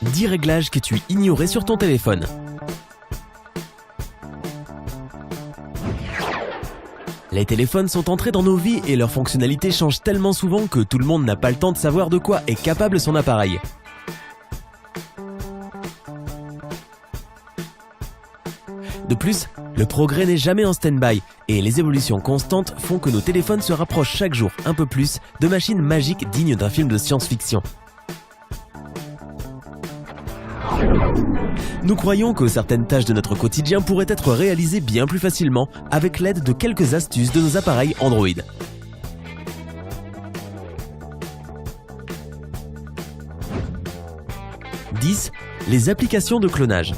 10 réglages que tu ignorais sur ton téléphone. Les téléphones sont entrés dans nos vies et leurs fonctionnalités changent tellement souvent que tout le monde n'a pas le temps de savoir de quoi est capable son appareil. De plus, le progrès n'est jamais en stand-by et les évolutions constantes font que nos téléphones se rapprochent chaque jour un peu plus de machines magiques dignes d'un film de science-fiction. Nous croyons que certaines tâches de notre quotidien pourraient être réalisées bien plus facilement avec l'aide de quelques astuces de nos appareils Android. « 10. Les applications de clonage.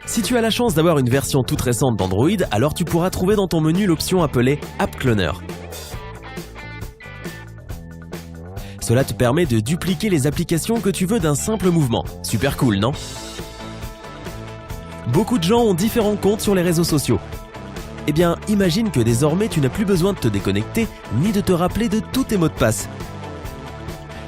Si tu as la chance d'avoir une version toute récente d'Android, alors tu pourras trouver dans ton menu l'option appelée App Cloner. Cela te permet de dupliquer les applications que tu veux d'un simple mouvement. Super cool, non? Beaucoup de gens ont différents comptes sur les réseaux sociaux. Eh bien, imagine que désormais tu n'as plus besoin de te déconnecter ni de te rappeler de tous tes mots de passe.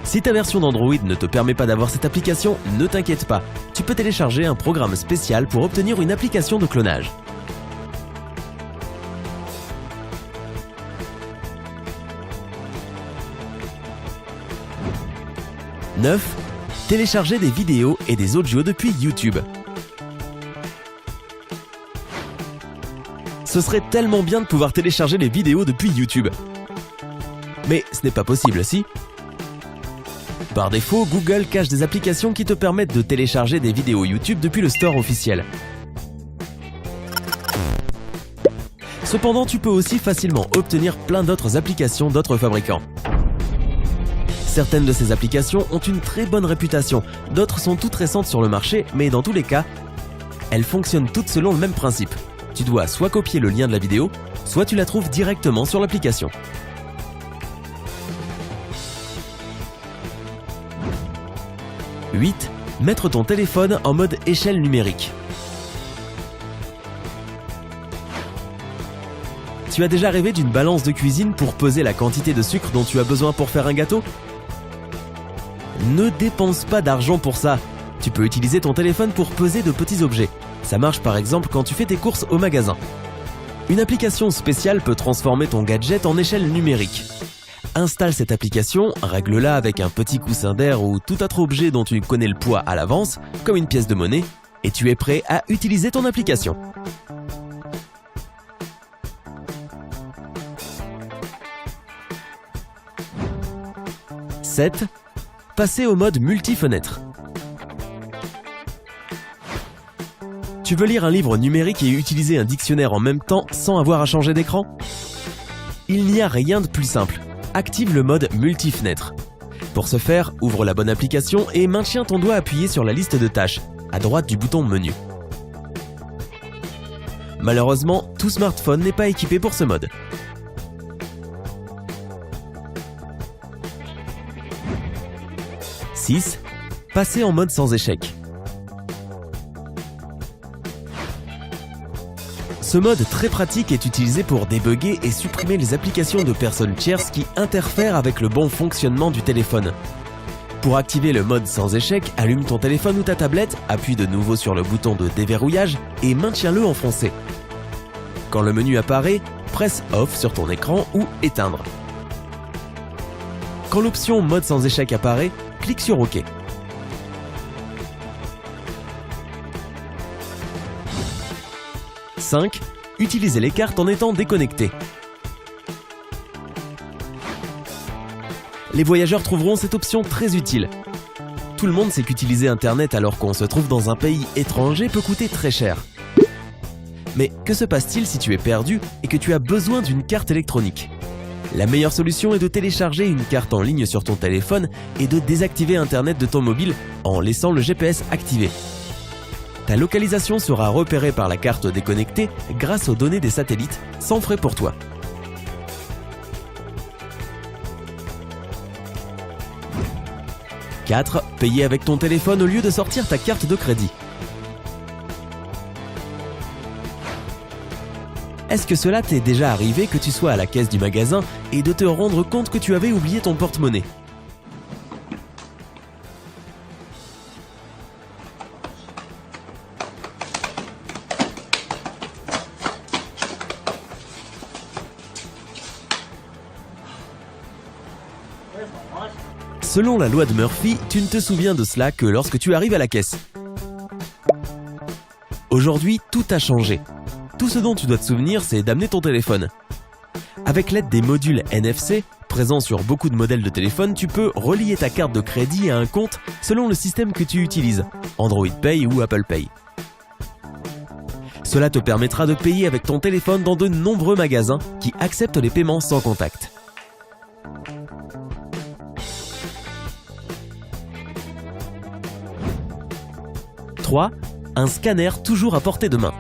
Si ta version d'Android ne te permet pas d'avoir cette application, ne t'inquiète pas. Tu peux télécharger un programme spécial pour obtenir une application de clonage. « 9. Télécharger des vidéos et des audios depuis YouTube. Ce serait tellement bien de pouvoir télécharger les vidéos depuis YouTube. Mais ce n'est pas possible, si? Par défaut, Google cache des applications qui te permettent de télécharger des vidéos YouTube depuis le store officiel. Cependant, tu peux aussi facilement obtenir plein d'autres applications d'autres fabricants. Certaines de ces applications ont une très bonne réputation, d'autres sont toutes récentes sur le marché, mais dans tous les cas, elles fonctionnent toutes selon le même principe. Tu dois soit copier le lien de la vidéo, soit tu la trouves directement sur l'application. « 8. Mettre ton téléphone en mode échelle numérique. Tu as déjà rêvé d'une balance de cuisine pour peser la quantité de sucre dont tu as besoin pour faire un gâteau? Ne dépense pas d'argent pour ça. Tu peux utiliser ton téléphone pour peser de petits objets. Ça marche par exemple quand tu fais tes courses au magasin. Une application spéciale peut transformer ton gadget en échelle numérique. Installe cette application, règle-la avec un petit coussin d'air ou tout autre objet dont tu connais le poids à l'avance, comme une pièce de monnaie, et tu es prêt à utiliser ton application. « 7. Passer au mode multi-fenêtre. Tu veux lire un livre numérique et utiliser un dictionnaire en même temps sans avoir à changer d'écran? Il n'y a rien de plus simple. Active le mode multi-fenêtre. Pour ce faire, ouvre la bonne application et maintiens ton doigt appuyé sur la liste de tâches, à droite du bouton menu. Malheureusement, tout smartphone n'est pas équipé pour ce mode. « 6. Passer en mode sans échec. Ce mode très pratique est utilisé pour débugger et supprimer les applications de personnes tierces qui interfèrent avec le bon fonctionnement du téléphone. Pour activer le mode sans échec, allume ton téléphone ou ta tablette, appuie de nouveau sur le bouton de déverrouillage et maintiens-le enfoncé. Quand le menu apparaît, presse Off sur ton écran ou Éteindre. Quand l'option mode sans échec apparaît, clique sur OK. 5. Utilisez les cartes en étant déconnecté. Les voyageurs trouveront cette option très utile. Tout le monde sait qu'utiliser Internet alors qu'on se trouve dans un pays étranger peut coûter très cher. Mais que se passe-t-il si tu es perdu et que tu as besoin d'une carte électronique? La meilleure solution est de télécharger une carte en ligne sur ton téléphone et de désactiver Internet de ton mobile en laissant le GPS activé. Ta localisation sera repérée par la carte déconnectée grâce aux données des satellites, sans frais pour toi. « 4. Payer avec ton téléphone au lieu de sortir ta carte de crédit. Est-ce que cela t'est déjà arrivé que tu sois à la caisse du magasin et de te rendre compte que tu avais oublié ton porte-monnaie ? Selon la loi de Murphy, tu ne te souviens de cela que lorsque tu arrives à la caisse. Aujourd'hui, tout a changé. Tout ce dont tu dois te souvenir, c'est d'amener ton téléphone. Avec l'aide des modules NFC, présents sur beaucoup de modèles de téléphone, tu peux relier ta carte de crédit à un compte selon le système que tu utilises, Android Pay ou Apple Pay. Cela te permettra de payer avec ton téléphone dans de nombreux magasins qui acceptent les paiements sans contact. « 3. Un scanner toujours à portée de main.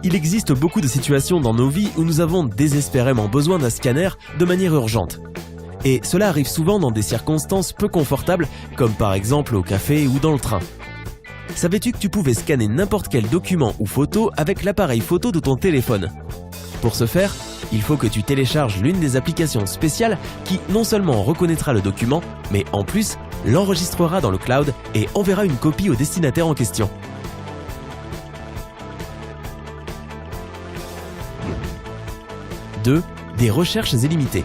Il existe beaucoup de situations dans nos vies où nous avons désespérément besoin d'un scanner de manière urgente. Et cela arrive souvent dans des circonstances peu confortables, comme par exemple au café ou dans le train. Savais-tu que tu pouvais scanner n'importe quel document ou photo avec l'appareil photo de ton téléphone ? Pour ce faire, il faut que tu télécharges l'une des applications spéciales qui non seulement reconnaîtra le document, mais en plus l'enregistrera dans le cloud et enverra une copie au destinataire en question. « 2. Des recherches illimitées.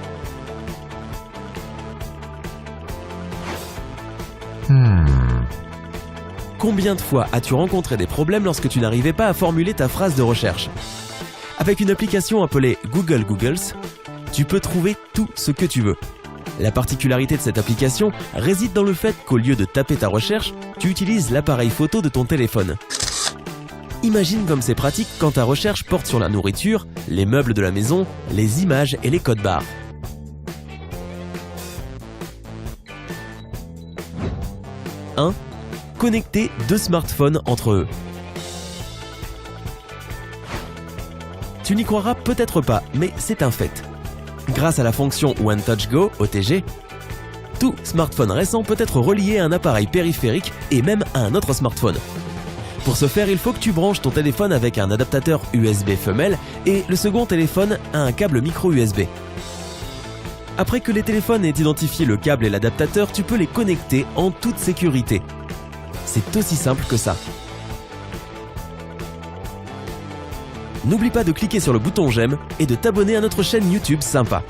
Combien de fois as-tu rencontré des problèmes lorsque tu n'arrivais pas à formuler ta phrase de recherche ? Avec une application appelée Google Googles, tu peux trouver tout ce que tu veux. La particularité de cette application réside dans le fait qu'au lieu de taper ta recherche, tu utilises l'appareil photo de ton téléphone. Imagine comme c'est pratique quand ta recherche porte sur la nourriture, les meubles de la maison, les images et les codes barres. 1. Connecter deux smartphones entre eux. Tu n'y croiras peut-être pas, mais c'est un fait. Grâce à la fonction One Touch Go, OTG, tout smartphone récent peut être relié à un appareil périphérique et même à un autre smartphone. Pour ce faire, il faut que tu branches ton téléphone avec un adaptateur USB femelle et le second téléphone à un câble micro USB. Après que les téléphones aient identifié le câble et l'adaptateur, tu peux les connecter en toute sécurité. C'est aussi simple que ça. N'oublie pas de cliquer sur le bouton j'aime et de t'abonner à notre chaîne YouTube sympa.